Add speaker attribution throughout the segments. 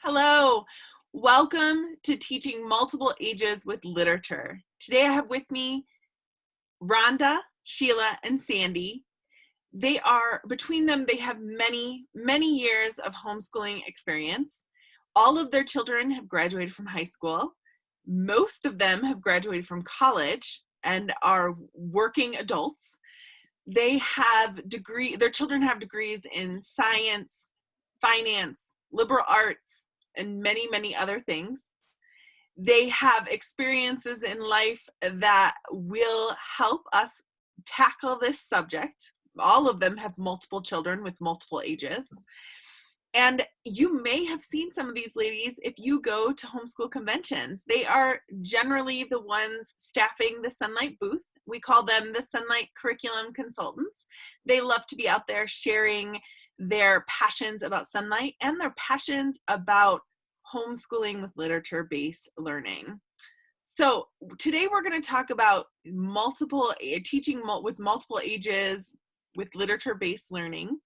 Speaker 1: Hello, welcome to Teaching Multiple Ages with Literature. Today I have with me Rhonda, Sheila, and Sandy. Between them, they have many years of homeschooling experience. All of their children have graduated from high school. Most of them have graduated from college and are working adults. Their children have degrees in science, finance, liberal arts, and many other things. They have experiences in life that will help us tackle this subject. All of them have multiple children with multiple ages. And you may have seen some of these ladies if you go to homeschool conventions. They are generally the ones staffing the Sonlight booth. We call them the Sonlight curriculum consultants. They love to be out there sharing their passions about Sonlight and their passions about homeschooling with literature-based learning. So today we're going to talk about teaching with multiple ages with literature-based learning.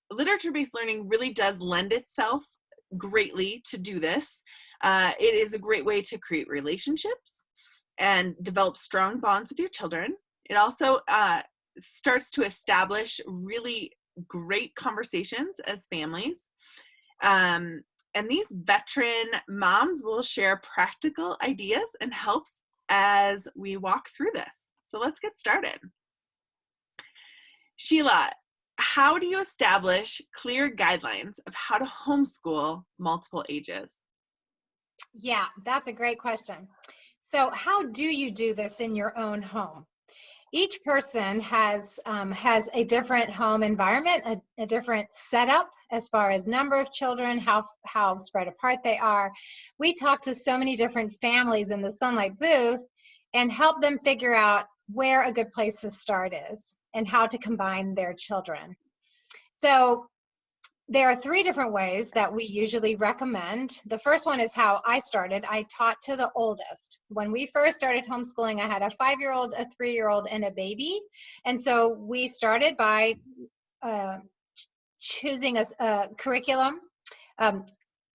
Speaker 1: Literature-based learning really does lend itself greatly to do this. It is a great way to create relationships and develop strong bonds with your children. It also starts to establish really great conversations as families. And these veteran moms will share practical ideas and helps as we walk through this. So let's get started. Sheila, how do you establish clear guidelines of how to homeschool multiple ages?
Speaker 2: Yeah, that's a great question. So how do you do this in your own home? Each person has a different home environment, a different setup as far as number of children, how spread apart they are. We talk to so many different families in the Sonlight booth and help them figure out where a good place to start is and how to combine their children. So there are three different ways that we usually recommend. The first one is how I started. I taught to the oldest. When we first started homeschooling, I had a 5-year-old, a 3-year-old, and a baby. And so we started by choosing a curriculum,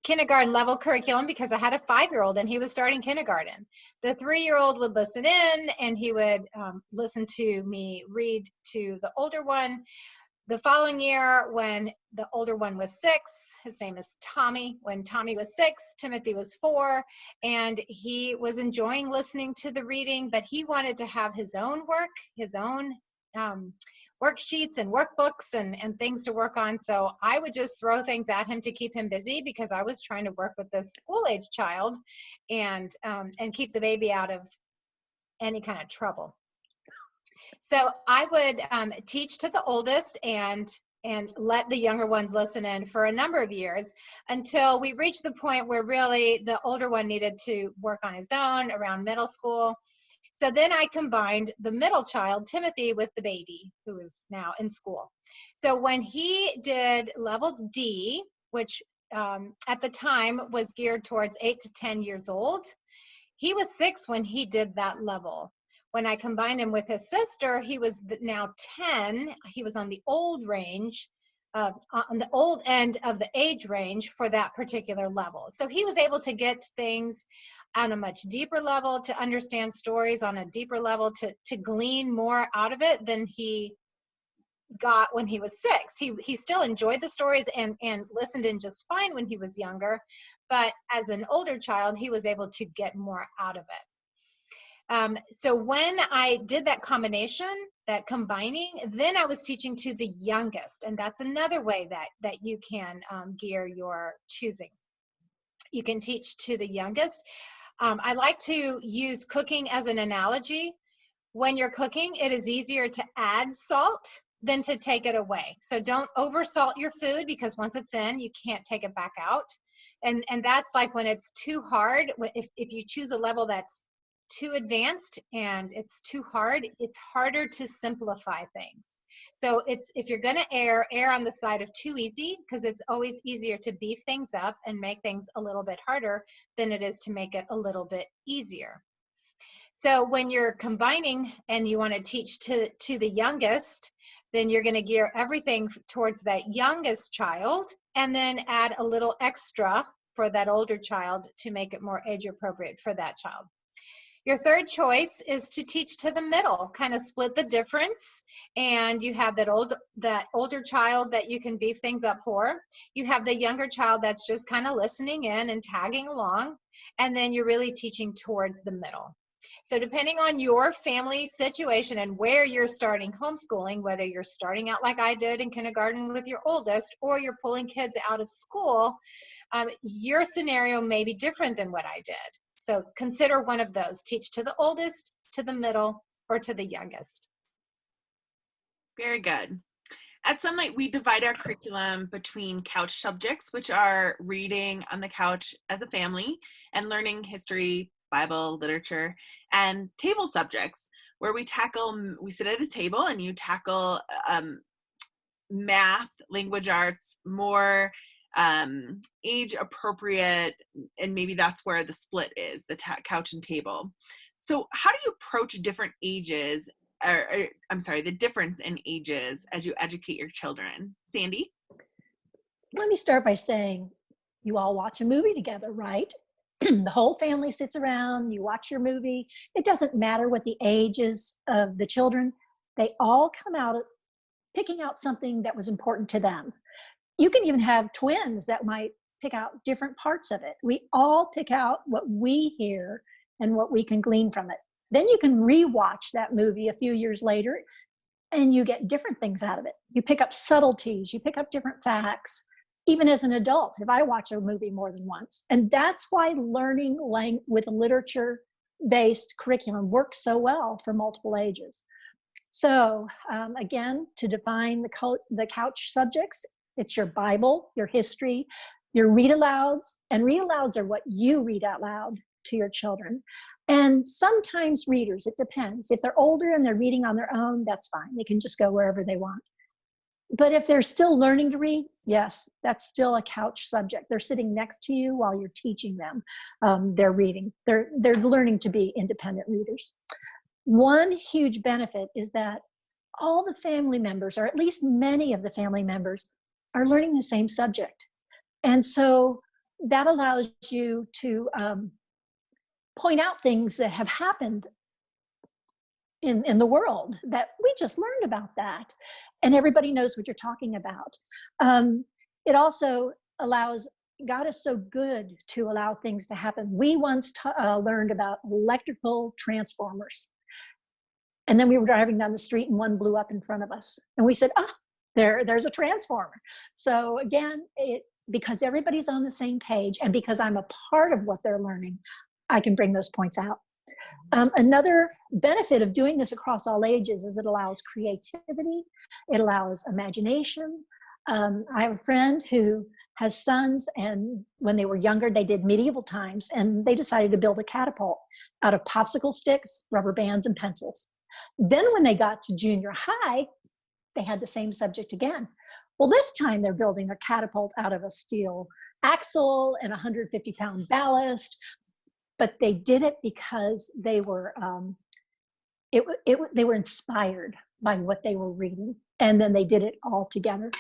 Speaker 2: kindergarten level curriculum, because I had a 5-year-old and he was starting kindergarten. The 3-year-old would listen in and he would listen to me read to the older one. The following year, when the older one was 6, his name is Tommy. When Tommy was 6, Timothy was 4, and he was enjoying listening to the reading, but he wanted to have his own work, his own worksheets and workbooks and things to work on. So I would just throw things at him to keep him busy because I was trying to work with this school-age child and keep the baby out of any kind of trouble. So I would teach to the oldest and let the younger ones listen in for a number of years until we reached the point where really the older one needed to work on his own around middle school. So then I combined the middle child, Timothy, with the baby who is now in school. So when he did level D, which at the time was geared towards 8 to 10 years old, he was 6 when he did that level. When I combined him with his sister, he was now 10. He was on the old range, on the old end of the age range for that particular level. So he was able to get things on a much deeper level, to understand stories on a deeper level, to glean more out of it than he got when he was 6. He still enjoyed the stories and listened in just fine when he was younger, but as an older child, he was able to get more out of it. So when I did that combination, that combining, then I was teaching to the youngest, and that's another way that you can gear your choosing. You can teach to the youngest. I like to use cooking as an analogy. When you're cooking, it is easier to add salt than to take it away. So don't oversalt your food, because once it's in, you can't take it back out. And that's like when it's too hard. If you choose a level that's too advanced and it's too hard, it's harder to simplify things. So if you're going to err on the side of too easy, because it's always easier to beef things up and make things a little bit harder than it is to make it a little bit easier. So when you're combining and you want to teach to the youngest, then you're going to gear everything towards that youngest child and then add a little extra for that older child to make it more age appropriate for that child. Your third choice is to teach to the middle, kind of split the difference, and you have that older child that you can beef things up for. You have the younger child that's just kind of listening in and tagging along, and then you're really teaching towards the middle. So depending on your family situation and where you're starting homeschooling, whether you're starting out like I did in kindergarten with your oldest, or you're pulling kids out of school, your scenario may be different than what I did. So consider one of those. Teach to the oldest, to the middle, or to the youngest.
Speaker 1: Very good. At Sonlight, we divide our curriculum between couch subjects, which are reading on the couch as a family and learning history, Bible, literature, and table subjects, where we sit at a table and you tackle math, language arts, more age appropriate, and maybe that's where the split is, the couch and table. So how do you approach different ages, the difference in ages as you educate your children? Sandy?
Speaker 3: Let me start by saying you all watch a movie together, right? The whole family sits around, you watch your movie. It doesn't matter what the age is of the children. They all come out picking out something that was important to them. You can even have twins that might pick out different parts of it. We all pick out what we hear and what we can glean from it. Then you can rewatch that movie a few years later and you get different things out of it. You pick up subtleties, you pick up different facts, even as an adult, if I watch a movie more than once. And that's why learning with a literature-based curriculum works so well for multiple ages. So again, to define the couch subjects, it's your Bible, your history, your read-alouds, and read-alouds are what you read out loud to your children. And sometimes readers, it depends. If they're older and they're reading on their own, that's fine. They can just go wherever they want. But if they're still learning to read, yes, that's still a couch subject. They're sitting next to you while you're teaching them. They're reading. They're learning to be independent readers. One huge benefit is that all the family members, or at least many of the family members, are learning the same subject. And so that allows you to point out things that have happened in the world that we just learned about that. And everybody knows what you're talking about. It also allows, God is so good to allow things to happen. We once learned about electrical transformers. And then we were driving down the street and one blew up in front of us. And we said, oh, there's a transformer. So again, because everybody's on the same page and because I'm a part of what they're learning, I can bring those points out. Another benefit of doing this across all ages is it allows creativity. It allows imagination. I have a friend who has sons, and when they were younger, they did medieval times, and they decided to build a catapult out of popsicle sticks, rubber bands, and pencils. Then when they got to junior high, they had the same subject again. Well, this time they're building their catapult out of a steel axle and 150-pound ballast, but they did it because they were they were inspired by what they were reading, and then they did it all together.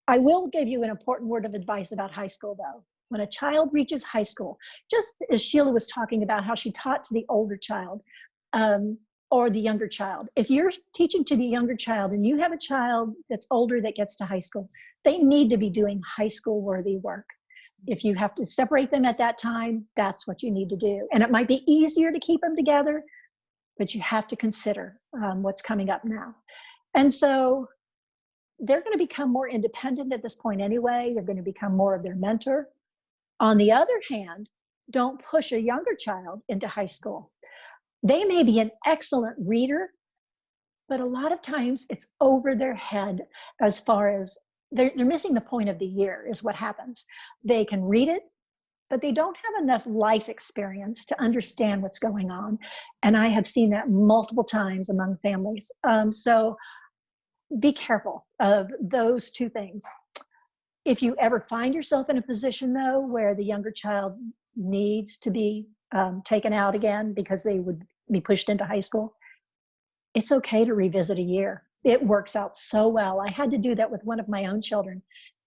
Speaker 3: I will give you an important word of advice about high school, though. When a child reaches high school, just as Sheila was talking about how she taught to the older child, or the younger child. If you're teaching to the younger child and you have a child that's older that gets to high school, they need to be doing high school worthy work. If you have to separate them at that time, that's what you need to do. And it might be easier to keep them together, but you have to consider what's coming up now. And so they're going to become more independent at this point anyway. They're going to become more of their mentor. On the other hand, don't push a younger child into high school. They may be an excellent reader, but a lot of times it's over their head as far as they're missing the point of the year is what happens. They can read it, but they don't have enough life experience to understand what's going on. And I have seen that multiple times among families. So be careful of those two things. If you ever find yourself in a position, though, where the younger child needs to be taken out again because they would be pushed into high school, it's okay to revisit a year. It works out so well. I had to do that with one of my own children,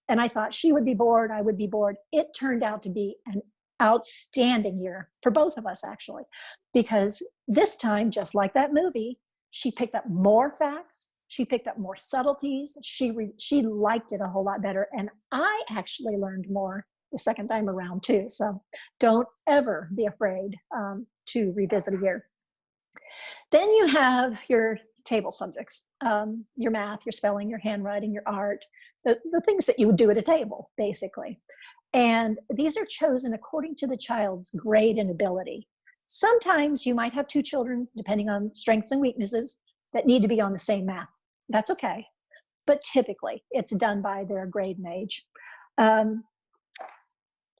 Speaker 3: and I thought she would be bored, I would be bored. It turned out to be an outstanding year for both of us, actually, because this time, just like that movie, she picked up more facts, she picked up more subtleties, she liked it a whole lot better, and I actually learned more the second time around too. So don't ever be afraid to revisit a year. Then you have your table subjects, your math, your spelling, your handwriting, your art, the things that you would do at a table, basically. And these are chosen according to the child's grade and ability. Sometimes you might have two children, depending on strengths and weaknesses, that need to be on the same math. That's okay. But typically, it's done by their grade and age.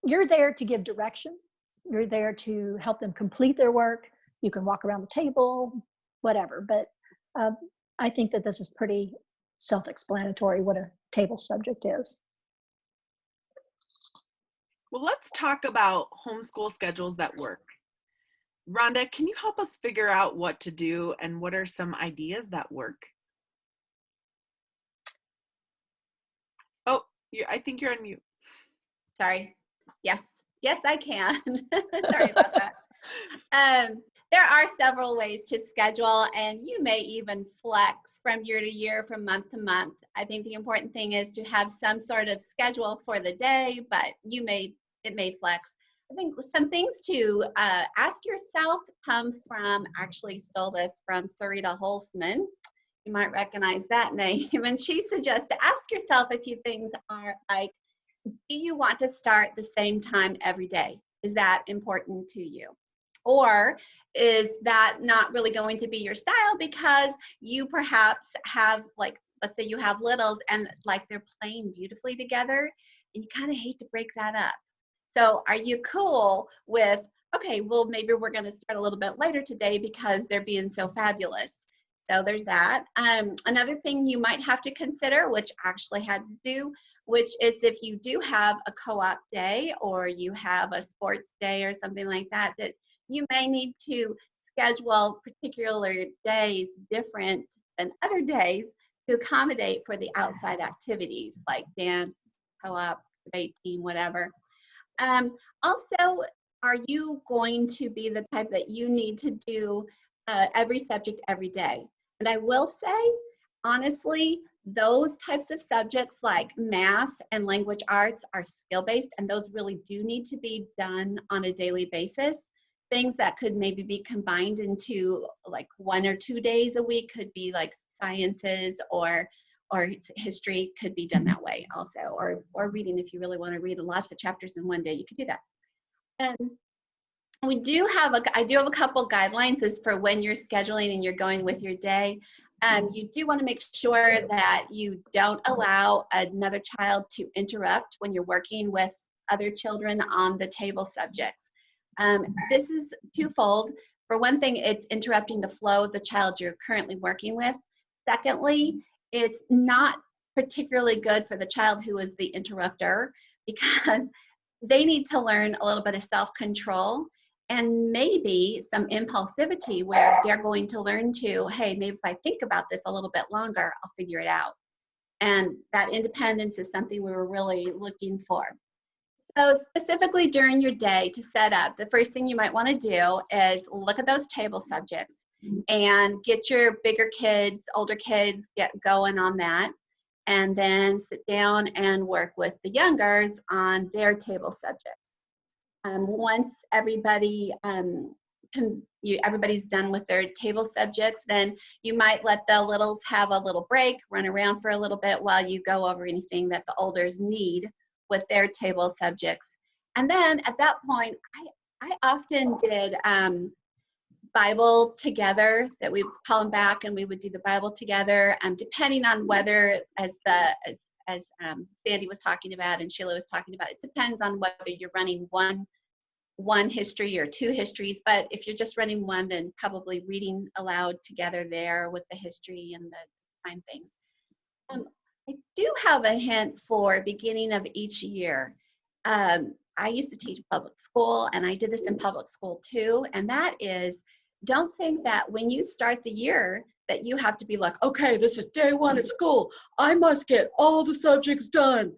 Speaker 3: You're there to give direction. You're there to help them complete their work. You can walk around the table, whatever. But I think that this is pretty self-explanatory what a table subject is.
Speaker 1: Well, let's talk about homeschool schedules that work. Rhonda, can you help us figure out what to do and what are some ideas that work? Oh, I think you're on mute.
Speaker 4: Sorry. Yes, I can. Sorry about that. There are several ways to schedule, and you may even flex from year to year, from month to month. I think the important thing is to have some sort of schedule for the day, but it may flex. I think some things to ask yourself come from, actually stole this from Sarita Holzman. You might recognize that name. And she suggests to ask yourself a few things are like, do you want to start the same time every day? Is that important to you? Or is that not really going to be your style because you perhaps have, like, let's say you have littles and like they're playing beautifully together and you kind of hate to break that up. So are you cool with, okay, well, maybe we're going to start a little bit later today because they're being so fabulous. So there's that. Another thing you might have to consider, which actually had to do, which is if you do have a co-op day or you have a sports day or something like that, that you may need to schedule particular days different than other days to accommodate for the outside activities like dance, co-op, debate team, whatever. Also, are you going to be the type that you need to do every subject every day? And I will say, honestly, those types of subjects like math and language arts are skill-based, and those really do need to be done on a daily basis. Things that could maybe be combined into like 1 or 2 days a week could be like sciences or history could be done that way also, or reading. If you really want to read lots of chapters in one day, you could do that. And I do have a couple guidelines as for when you're scheduling and you're going with your day. You do want to make sure that you don't allow another child to interrupt when you're working with other children on the table subjects. This is twofold. For one thing, it's interrupting the flow of the child you're currently working with. Secondly, it's not particularly good for the child who is the interrupter because they need to learn a little bit of self-control and maybe some impulsivity where they're going to learn to, hey, maybe if I think about this a little bit longer, I'll figure it out. And that independence is something we were really looking for. So specifically during your day to set up, the first thing you might want to do is look at those table subjects and get your bigger kids, older kids, get going on that. And then sit down and work with the youngers on their table subjects. Once everybody's done with their table subjects, then you might let the littles have a little break, run around for a little bit while you go over anything that the olders need with their table subjects. And then at that point, I often did Bible together, that we call them back and we would do the Bible together, depending on whether, as Sandy was talking about and Sheila was talking about, it depends on whether you're running one history or 2 histories. But if you're just running one, then probably reading aloud together there with the history and the time thing. I do have a hint for beginning of each year. I used to teach public school, and I did this in public school too, and that is, don't think that when you start the year that you have to be like, okay, this is day one at school. I must get all the subjects done.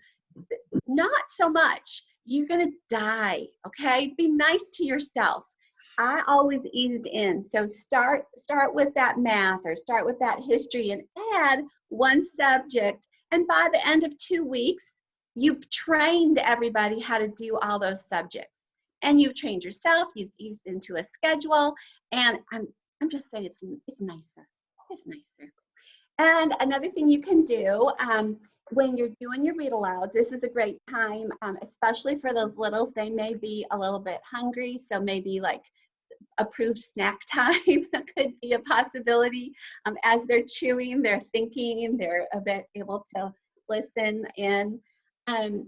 Speaker 4: Not so much. You're going to die, okay? Be nice to yourself. I always eased in. So start with that math or start with that history and add one subject. And by the end of 2 weeks, you've trained everybody how to do all those subjects. And you've trained yourself, you've eased into a schedule. And I'm just saying it's nicer. It's nicer. And another thing you can do when you're doing your read alouds, this is a great time, especially for those littles. They may be a little bit hungry, so maybe like approved snack time could be a possibility. As they're chewing, they're thinking, they're a bit able to listen in. And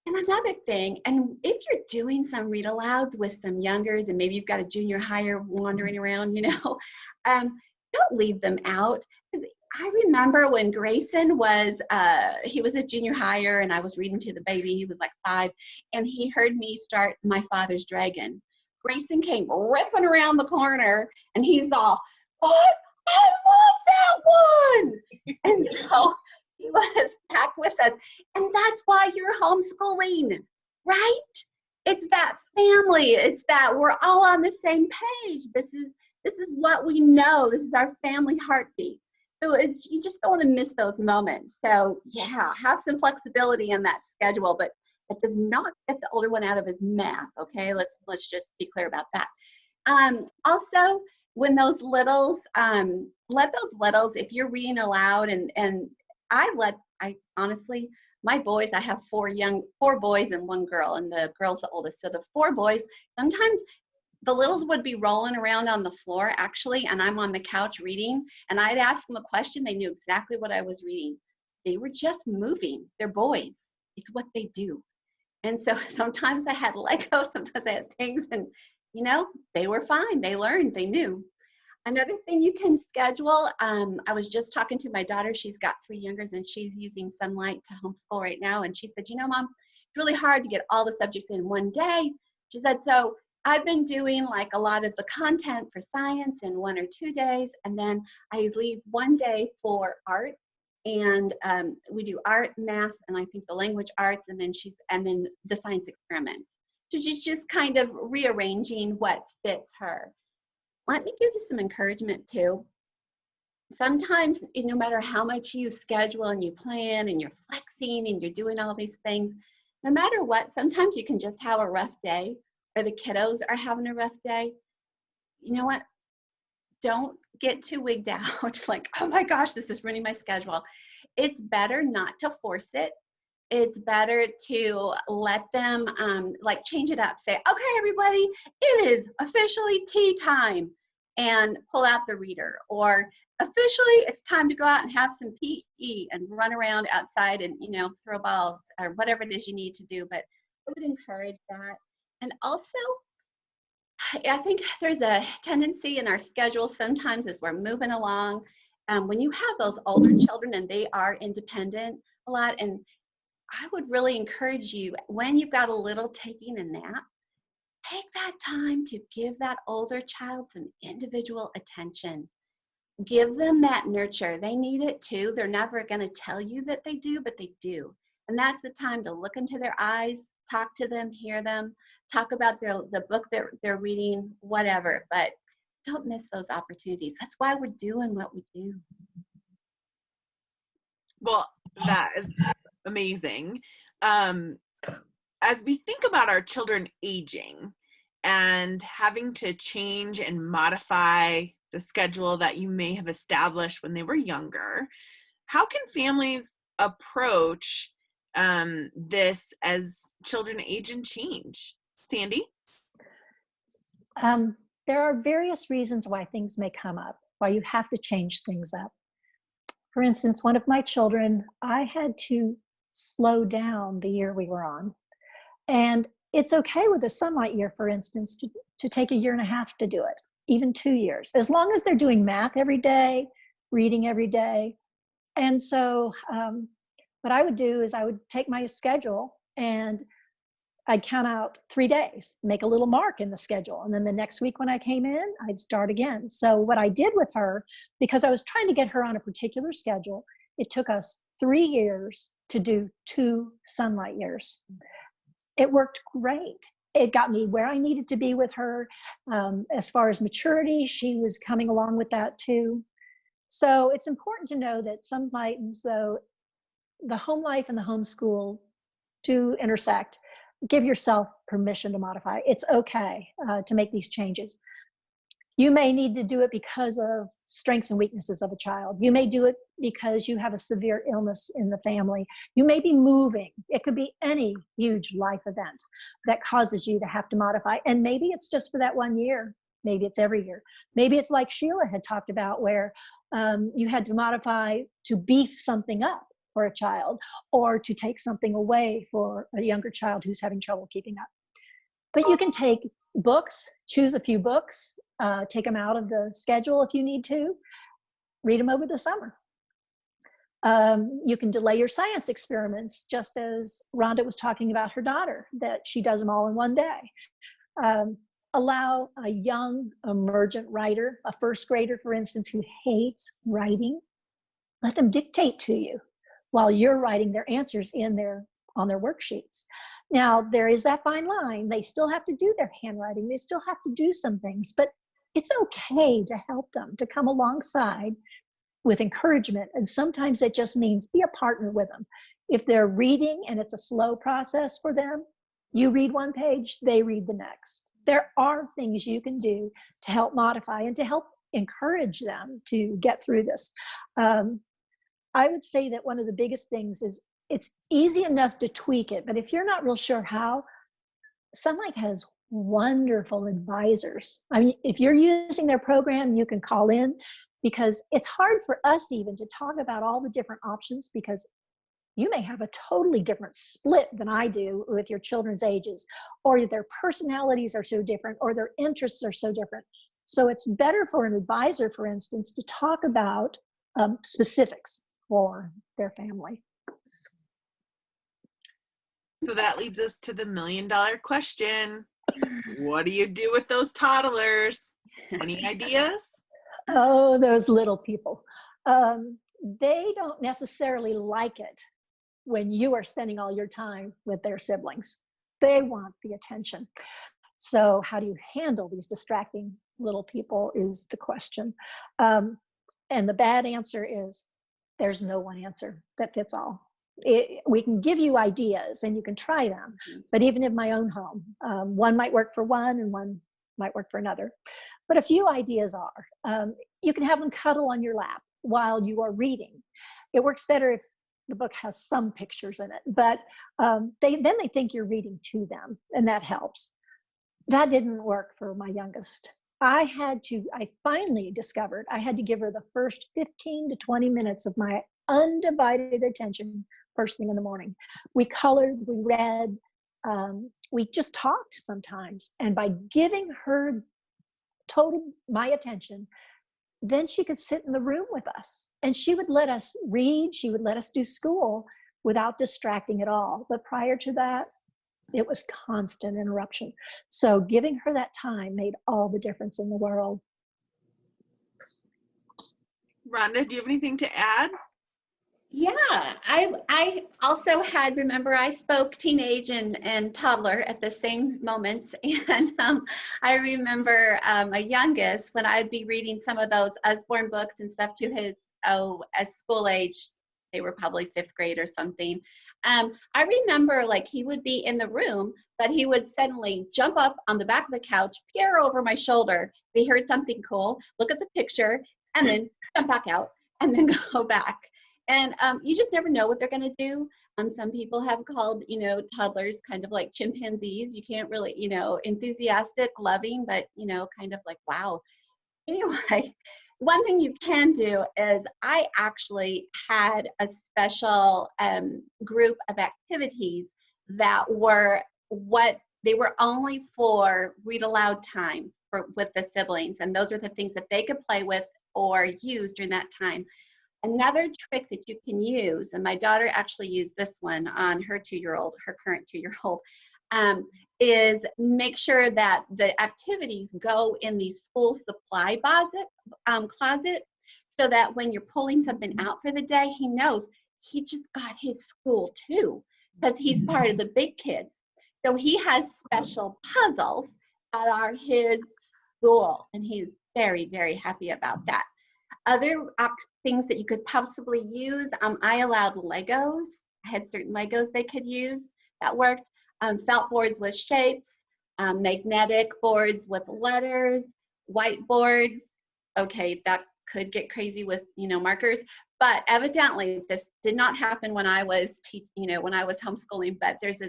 Speaker 4: another thing, and if you're doing some read alouds with some youngers, and maybe you've got a junior higher wandering around, don't leave them out. I remember when Grayson was, he was a junior higher, and I was reading to the baby. He was like 5, and he heard me start My Father's Dragon. Grayson came ripping around the corner, and he's all, "What? I love that one!" And so he was back with us. And that's why you're homeschooling, right? It's that family. It's that we're all on the same page. This is what we know. This is our family heartbeat. So you just don't want to miss those moments. So yeah, have some flexibility in that schedule, but it does not get the older one out of his math. Okay, let's just be clear about that. Also, when those littles, let those littles, if you're reading aloud, and I honestly, my boys, I have 4 boys and 1 girl, and the girl's the oldest. So the 4 boys, sometimes the littles would be rolling around on the floor, actually, and I'm on the couch reading, and I'd ask them a question. They knew exactly what I was reading. They were just moving. They're boys. It's what they do. And so sometimes I had Legos, sometimes I had things, and, they were fine. They learned. They knew. Another thing you can schedule, I was just talking to my daughter. She's got 3 youngers, and she's using Sonlight to homeschool right now. And she said, Mom, it's really hard to get all the subjects in one day. She said, so I've been doing like a lot of the content for science in 1 or 2 days, and then I leave 1 day for art, and we do art, math, and I think the language arts, and then the science experiments. So she's just kind of rearranging what fits her. Let me give you some encouragement too. Sometimes, no matter how much you schedule and you plan and you're flexing and you're doing all these things, no matter what, sometimes you can just have a rough day, or the kiddos are having a rough day. You know what? Don't get too wigged out like, oh my gosh, this is ruining my schedule. It's better not to force it. It's better to let them change it up. Say, okay, everybody, it is officially tea time, and pull out the reader. Or officially, it's time to go out and have some PE and run around outside and, throw balls or whatever it is you need to do. But I would encourage that. And also, I think there's a tendency in our schedule sometimes as we're moving along, when you have those older children and they are independent a lot, and I would really encourage you, when you've got a little taking a nap, take that time to give that older child some individual attention. Give them that nurture. They need it too. They're never going to tell you that they do, but they do. And that's the time to look into their eyes, talk to them, hear them, talk about the book they're reading, whatever. But don't miss those opportunities. That's why we're doing what we do.
Speaker 1: Well, that is amazing. As we think about our children aging and having to change and modify the schedule that you may have established when they were younger, how can families approach this as children age and change? Sandy?
Speaker 3: There are various reasons why things may come up, why you have to change things up. For instance, one of my children, I had to slow down the year we were on. And it's okay with a Sonlight year, for instance, to take 1.5 years to do it, even 2 years, as long as they're doing math every day, reading every day. And so what I would do is I would take my schedule and I'd count out 3 days, make a little mark in the schedule. And then the next week when I came in, I'd start again. So what I did with her, because I was trying to get her on a particular schedule, it took us 3 years to do 2 Sonlight years. It worked great. It got me where I needed to be with her. As far as maturity, she was coming along with that too. So it's important to know that sometimes, though, the home life and the homeschool do intersect. Give yourself permission to modify. It's okay to make these changes. You may need to do it because of strengths and weaknesses of a child. You may do it because you have a severe illness in the family. You may be moving. It could be any huge life event that causes you to have to modify. And maybe it's just for that 1 year. Maybe it's every year. Maybe it's like Sheila had talked about, where you had to modify to beef something up for a child, or to take something away for a younger child who's having trouble keeping up. But you can take books, choose a few books, take them out of the schedule if you need to, read them over the summer. You can delay your science experiments, just as Rhonda was talking about her daughter, that she does them all in one day. Allow a young emergent writer, a first grader, for instance, who hates writing, let them dictate to you while you're writing their answers on their worksheets. Now, there is that fine line. They still have to do their handwriting. They still have to do some things, but it's okay to help them, to come alongside with encouragement. And sometimes it just means be a partner with them. If they're reading and it's a slow process for them, you read one page, they read the next. There are things you can do to help modify and to help encourage them to get through this. I would say that one of the biggest things is it's easy enough to tweak it, but if you're not real sure how, Sonlight has wonderful advisors. I mean, if you're using their program, you can call in, because it's hard for us even to talk about all the different options, because you may have a totally different split than I do with your children's ages, or their personalities are so different, or their interests are so different. So it's better for an advisor, for instance, to talk about specifics for their family.
Speaker 1: So that leads us to the $1 million question. What do you do with those toddlers? Any ideas?
Speaker 3: Oh, those little people. They don't necessarily like it when you are spending all your time with their siblings. They want the attention. So how do you handle these distracting little people is the question. And the bad answer is there's no one answer that fits all. We can give you ideas and you can try them, but even in my own home, one might work for one and one might work for another. But a few ideas are, you can have them cuddle on your lap while you are reading. It works better if the book has some pictures in it, but then they think you're reading to them, and that helps. That didn't work for my youngest. I finally discovered I had to give her the first 15 to 20 minutes of my undivided attention first thing in the morning. We colored, we read, we just talked sometimes. And by giving her my attention, then she could sit in the room with us and she would let us read, she would let us do school without distracting at all. But prior to that, it was constant interruption. So giving her that time made all the difference in the world.
Speaker 1: Rhonda, do you have anything to add?
Speaker 4: Yeah, I also had, remember, I spoke teenage and toddler at the same moments. And I remember my youngest, when I'd be reading some of those Usborne books and stuff to his, as school age, they were probably 5th grade or something. I remember like he would be in the room, but he would suddenly jump up on the back of the couch, peer over my shoulder. If he heard something cool, look at the picture, and then jump back out and then go back. And you just never know what they're going to do. Some people have called, toddlers kind of like chimpanzees. You can't really, enthusiastic, loving, but, kind of like, wow. Anyway, one thing you can do is I actually had a special group of activities that were they were only for read aloud time with the siblings. And those are the things that they could play with or use during that time. Another trick that you can use, and my daughter actually used this one on her 2-year-old, her current 2-year-old, is make sure that the activities go in the school supply closet, so that when you're pulling something out for the day, he knows he just got his school too, because he's part of the big kids. So he has special puzzles that are his school, and he's very, very happy about that. Other things that you could possibly use, I allowed Legos. I had certain Legos they could use that worked. Felt boards with shapes, magnetic boards with letters, whiteboards. Okay, that could get crazy with, markers, but evidently this did not happen when I was when I was homeschooling, but there's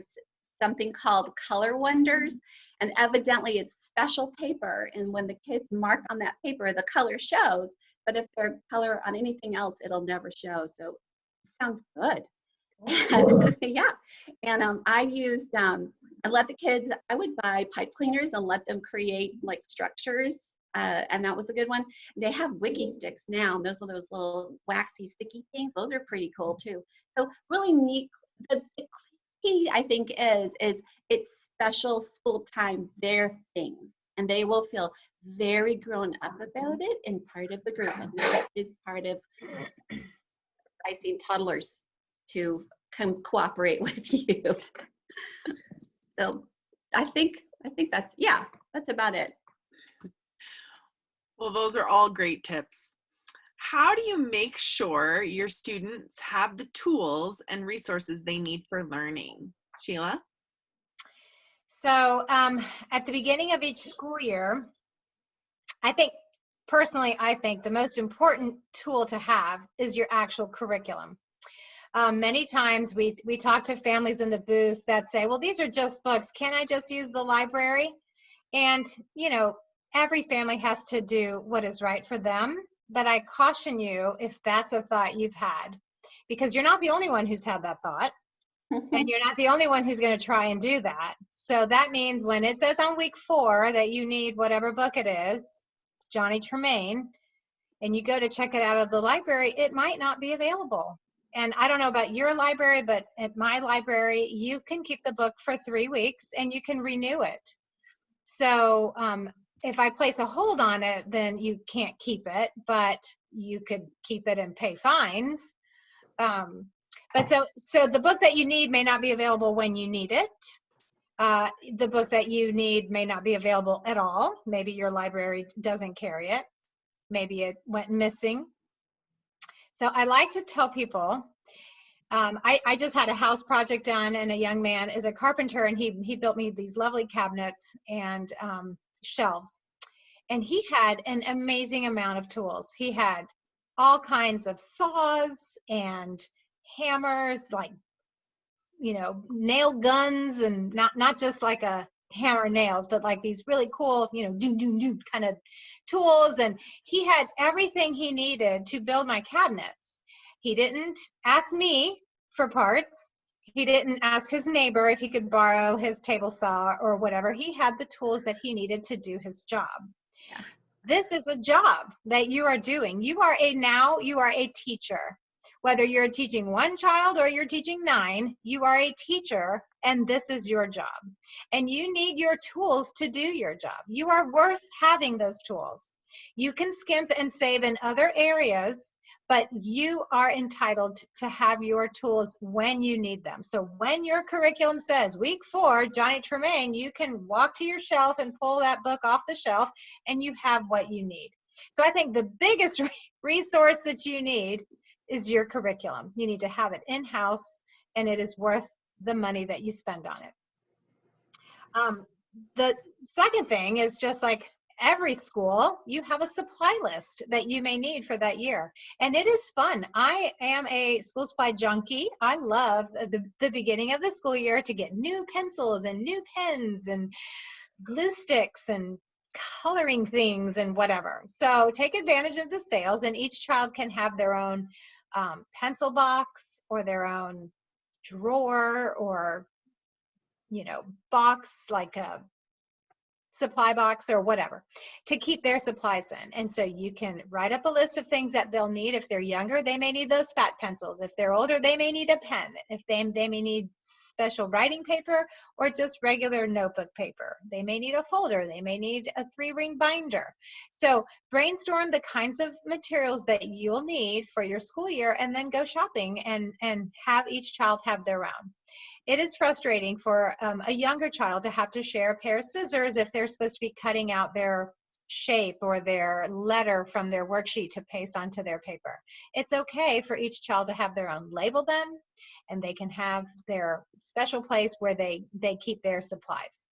Speaker 4: something called Color Wonders, and evidently it's special paper, and when the kids mark on that paper, the color shows, but if they're color on anything else, it'll never show. So it sounds good. Yeah, and I used I let the kids, I would buy pipe cleaners and let them create like structures, and that was a good one. They have wiki sticks now, and those are those little waxy sticky things. Those are pretty cool too. So really neat. The key, I think, is it's special school time, their things, and they will feel very grown up about it and part of the group, and that is part of raising toddlers to come cooperate with you. So I think that's about it.
Speaker 1: Well, those are all great tips. How do you make sure your students have the tools and resources they need for learning? Sheila?
Speaker 2: So at the beginning of each school year, I think the most important tool to have is your actual curriculum. Many times we talk to families in the booth that say, well, these are just books. Can I just use the library? And, every family has to do what is right for them. But I caution you if that's a thought you've had, because you're not the only one who's had that thought. And you're not the only one who's going to try and do that. So that means when it says on week 4 that you need whatever book it is, Johnny Tremaine, and you go to check it out of the library, it might not be available. And I don't know about your library, but at my library, you can keep the book for 3 weeks and you can renew it. So if I place a hold on it, then you can't keep it, but you could keep it and pay fines. But so the book that you need may not be available when you need it. The book that you need may not be available at all. Maybe your library doesn't carry it. Maybe it went missing. So I like to tell people, I just had a house project done, and a young man is a carpenter, and he built me these lovely cabinets and shelves. And he had an amazing amount of tools. He had all kinds of saws and hammers, like, nail guns, and not just like a hammer nails, but like these really cool, doom, doom, doom kind of tools. And he had everything he needed to build my cabinets. He didn't ask me for parts. He didn't ask his neighbor if he could borrow his table saw or whatever. He had the tools that he needed to do his job. Yeah. This is a job that you are doing. You are a teacher. Whether you're teaching one child or you're teaching 9, you are a teacher, and this is your job. And you need your tools to do your job. You are worth having those tools. You can skimp and save in other areas, but you are entitled to have your tools when you need them. So when your curriculum says week 4, Johnny Tremaine, you can walk to your shelf and pull that book off the shelf, and you have what you need. So I think the biggest resource that you need is your curriculum. You need to have it in-house, and it is worth the money that you spend on it. The second thing is, just like every school, you have a supply list that you may need for that year. And it is fun. I am a school supply junkie. I love the beginning of the school year to get new pencils and new pens and glue sticks and coloring things and whatever. So take advantage of the sales, and each child can have their own pencil box or their own drawer or, box, like a supply box or whatever to keep their supplies in. And so you can write up a list of things that they'll need. If they're younger, they may need those fat pencils. If they're older, they may need a pen. If they may need special writing paper or just regular notebook paper. They may need a folder. They may need a 3-ring binder. So brainstorm the kinds of materials that you'll need for your school year and then go shopping and have each child have their own. It is frustrating for a younger child to have to share a pair of scissors if they're supposed to be cutting out their shape or their letter from their worksheet to paste onto their paper. It's okay for each child to have their own. Label them, and they can have their special place where they keep their supplies.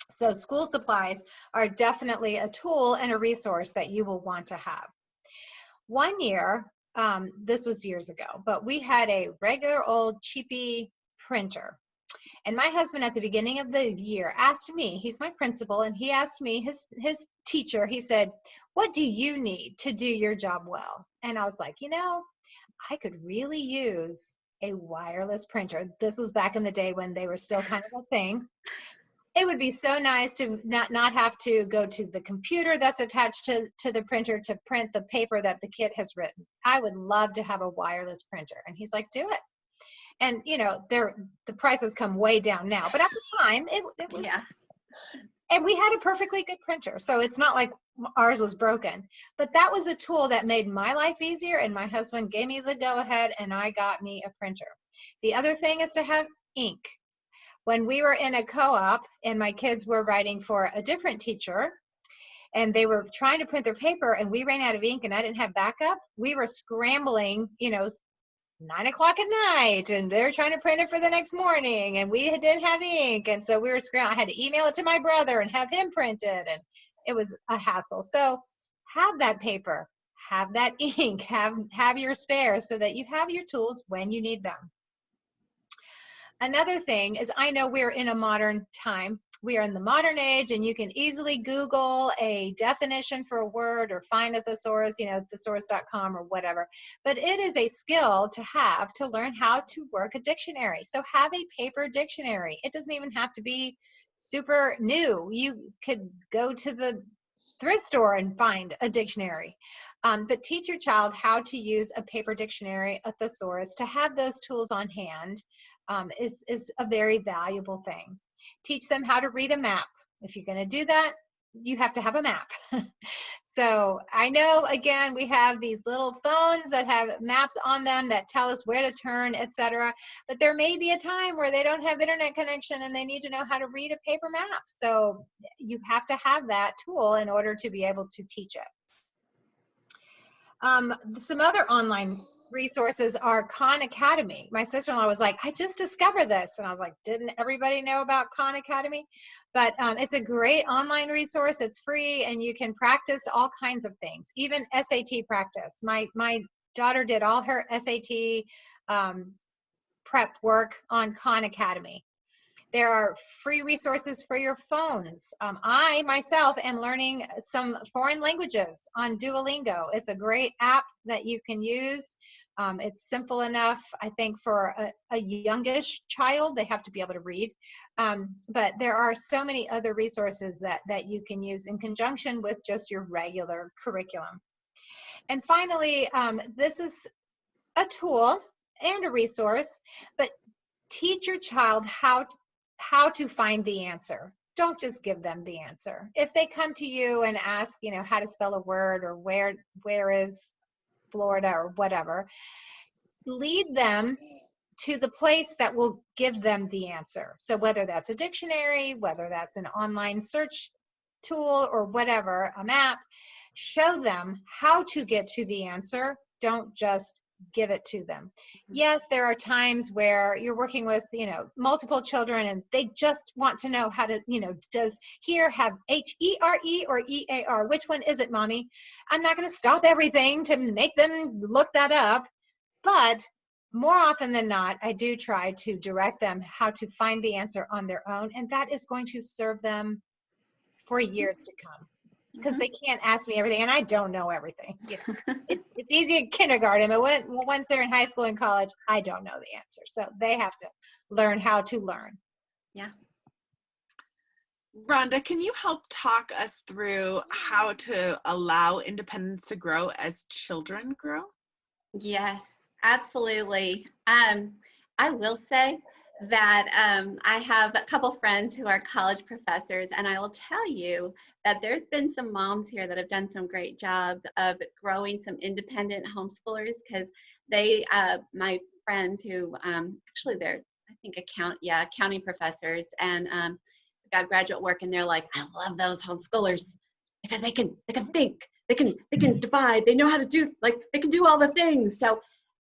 Speaker 2: So school supplies are definitely a tool and a resource that you will want to have. One year, this was years ago, but we had a regular old cheapy printer. And my husband at the beginning of the year asked me, he's my principal, and he asked me, his teacher, he said, what do you need to do your job well? And I was like, I could really use a wireless printer. This was back in the day when they were still kind of a thing. It would be so nice to not have to go to the computer that's attached to the printer to print the paper that the kid has written. I would love to have a wireless printer. And he's like, do it. And, the prices come way down now. But at the time, it was,
Speaker 4: Yeah.
Speaker 2: And we had a perfectly good printer. So it's not like ours was broken. But that was a tool that made my life easier. And my husband gave me the go-ahead, and I got me a printer. The other thing is to have ink. When we were in a co-op and my kids were writing for a different teacher, and they were trying to print their paper, and we ran out of ink and I didn't have backup, we were scrambling, 9 o'clock at night, and they're trying to print it for the next morning, and we didn't have ink, and so we were scrambling. I had to email it to my brother and have him print it, and it was a hassle. So have that paper, have that ink, have your spares so that you have your tools when you need them. Another thing is, I know we're in a modern time. We are in the modern age, and you can easily Google a definition for a word or find a thesaurus, thesaurus.com or whatever. But it is a skill to have to learn how to work a dictionary. So have a paper dictionary. It doesn't even have to be super new. You could go to the thrift store and find a dictionary. But teach your child how to use a paper dictionary, a thesaurus. To have those tools on hand is a very valuable thing. Teach them how to read a map. If you're going to do that, you have to have a map. So I know, again, we have these little phones that have maps on them that tell us where to turn, etc. But there may be a time where they don't have internet connection and they need to know how to read a paper map. So you have to have that tool in order to be able to teach it. Some other online resources are Khan Academy. My sister-in-law was like, I just discovered this. And I was like, didn't everybody know about Khan Academy? But it's a great online resource. It's free, and you can practice all kinds of things, even SAT practice. My daughter did all her SAT prep work on Khan Academy. There are free resources for your phones. I myself am learning some foreign languages on Duolingo. It's a great app that you can use. It's simple enough, I think, for a youngish child. They have to be able to read. But there are so many other resources that you can use in conjunction with just your regular curriculum. And finally, this is a tool and a resource, but teach your child how to find the answer. Don't just give them the answer. If they come to you and ask, how to spell a word, or where is Florida or whatever, lead them to the place that will give them the answer. So whether that's a dictionary, whether that's an online search tool or whatever, a map, show them how to get to the answer. Don't just give it to them. Yes, there are times where you're working with, multiple children, and they just want to know how to, does here have H-E-R-E or E-A-R? Which one is it, mommy? I'm not going to stop everything to make them look that up. But more often than not, I do try to direct them how to find the answer on their own. And that is going to serve them for years to come. Because they can't ask me everything, and I don't know everything. It's easy in kindergarten, but once they're in high school and college, I don't know the answer. So they have to learn how to learn.
Speaker 4: Yeah.
Speaker 1: Rhonda, can you help talk us through how to allow independence to grow as children grow?
Speaker 4: Yes, absolutely. I will say that I have a couple friends who are college professors, and I will tell you that there's been some moms here that have done some great jobs of growing some independent homeschoolers because my friends who actually they're I think accounting professors and got graduate work, and they're like, I love those homeschoolers because they can think, they can divide, they know how to do, like, they can do all the things. So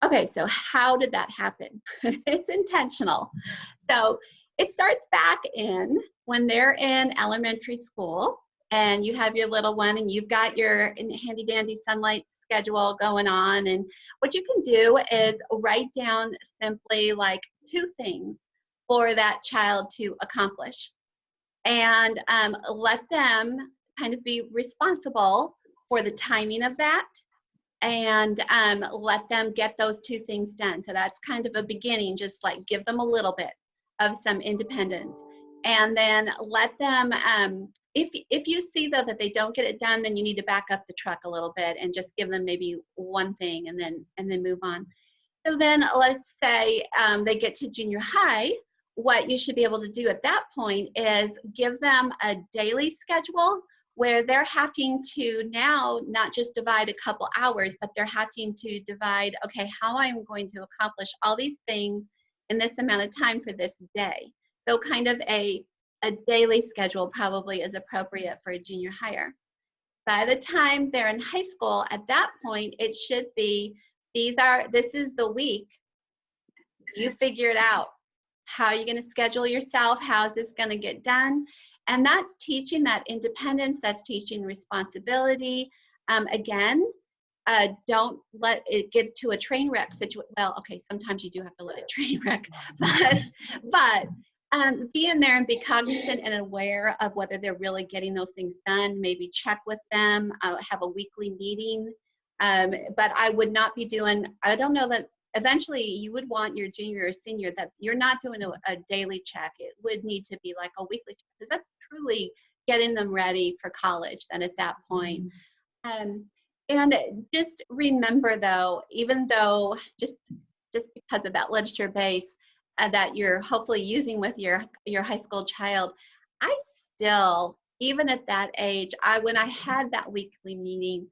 Speaker 4: okay, so how did that happen? It's intentional. So it starts back in when they're in elementary school and you have your little one and you've got your handy dandy Sonlight schedule going on. And what you can do is write down simply like 2 things for that child to accomplish, and let them kind of be responsible for the timing of that, and let them get those 2 things done. So that's kind of a beginning, just like give them a little bit of some independence. And then let them, if you see though that they don't get it done, then you need to back up the truck a little bit and just give them maybe 1 thing and then move on. So then let's say they get to junior high. What you should be able to do at that point is give them a daily schedule where they're having to now not just divide a couple hours, but they're having to divide, okay, how I'm going to accomplish all these things in this amount of time for this day. So kind of a daily schedule probably is appropriate for a junior higher. By the time they're in high school, at that point, it should be, this is the week. You figure it out. How are you going to schedule yourself? How is this going to get done? And that's teaching that independence. That's teaching responsibility. Again, don't let it get to a train wreck situation. Well, okay, sometimes you do have to let it train wreck, but be in there and be cognizant and aware of whether they're really getting those things done. Maybe check with them, have a weekly meeting. But I would not be doing, I don't know that eventually you would want your junior or senior that you're not doing a daily check. It would need to be like a weekly check because that's truly getting them ready for college then at that point. And just remember though, even though just because of that literature base that you're hopefully using with your high school child, I still, even at that age, when I had that weekly meeting,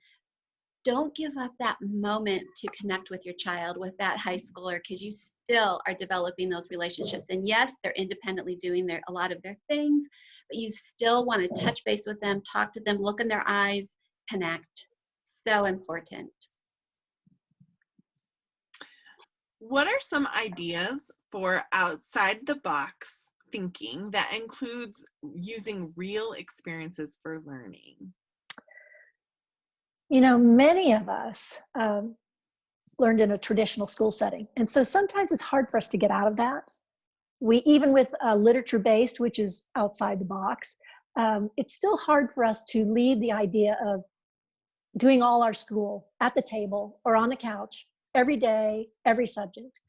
Speaker 4: don't give up that moment to connect with your child, with that high schooler, because you still are developing those relationships. And yes, they're independently doing a lot of their things, but you still want to touch base with them, talk to them, look in their eyes, connect. So important.
Speaker 1: What are some ideas for outside the box thinking that includes using real experiences for learning?
Speaker 3: You know, many of us learned in a traditional school setting. And so sometimes it's hard for us to get out of that. Even with literature-based, which is outside the box, it's still hard for us to leave the idea of doing all our school at the table or on the couch every day, every subject.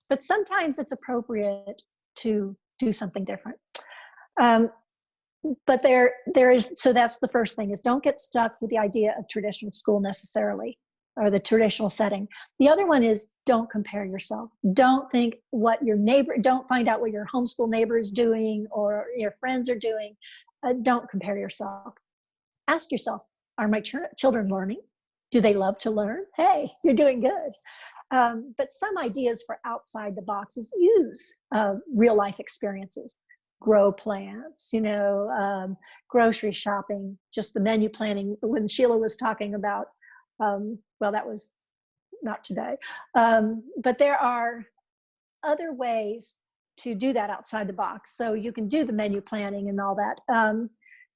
Speaker 3: But sometimes it's appropriate to do something different. But there is, so that's the first thing, is don't get stuck with the idea of traditional school necessarily, or the traditional setting. The other one is don't compare yourself. Don't think don't find out what your homeschool neighbor is doing or your friends are doing. Don't compare yourself. Ask yourself, are my children learning? Do they love to learn? Hey, you're doing good. But some ideas for outside the box is use real life experiences. Grow plants, grocery shopping, just the menu planning. When Sheila was talking about, well, that was not today, but there are other ways to do that outside the box. So you can do the menu planning and all that.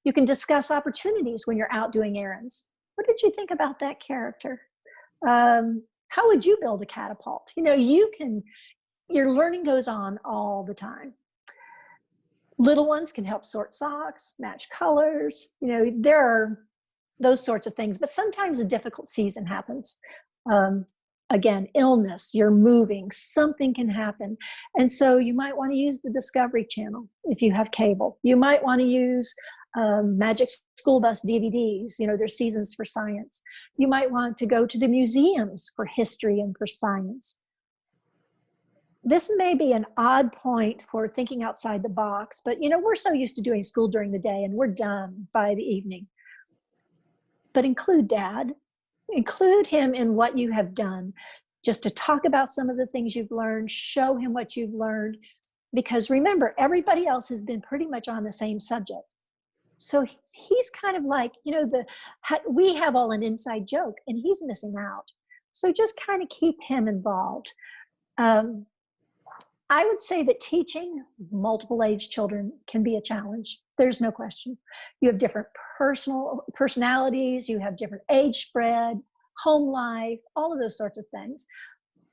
Speaker 3: You can discuss opportunities when you're out doing errands. What did you think about that character? How would you build a catapult? Your learning goes on all the time. Little ones can help sort socks, match colors. There are those sorts of things, but sometimes a difficult season happens. again, illness, you're moving, something can happen. And so you might want to use the Discovery Channel if you have cable. You might want to use Magic School Bus DVDs, there's Seasons for Science. You might want to go to the museums for history and for science. This may be an odd point for thinking outside the box, but we're so used to doing school during the day and we're done by the evening. But include Dad. Include him in what you have done, just to talk about some of the things you've learned, show him what you've learned, because remember, everybody else has been pretty much on the same subject. So he's kind of like, we have all an inside joke and he's missing out. So just kind of keep him involved. I would say that teaching multiple age children can be a challenge. There's no question. You have different personalities, you have different age spread, home life, all of those sorts of things.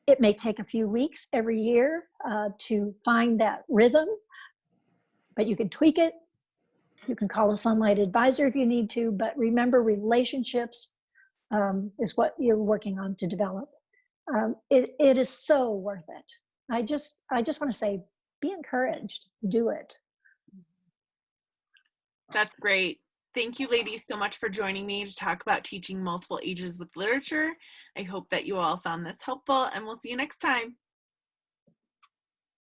Speaker 3: It may take a few weeks every year to find that rhythm, but you can tweak it. You can call a Sonlight advisor if you need to, but remember, relationships is what you're working on to develop. It is so worth it. I just want to say, be encouraged, do it.
Speaker 1: That's great. Thank you, ladies, so much for joining me to talk about teaching multiple ages with literature. I hope that you all found this helpful, and we'll see you next time.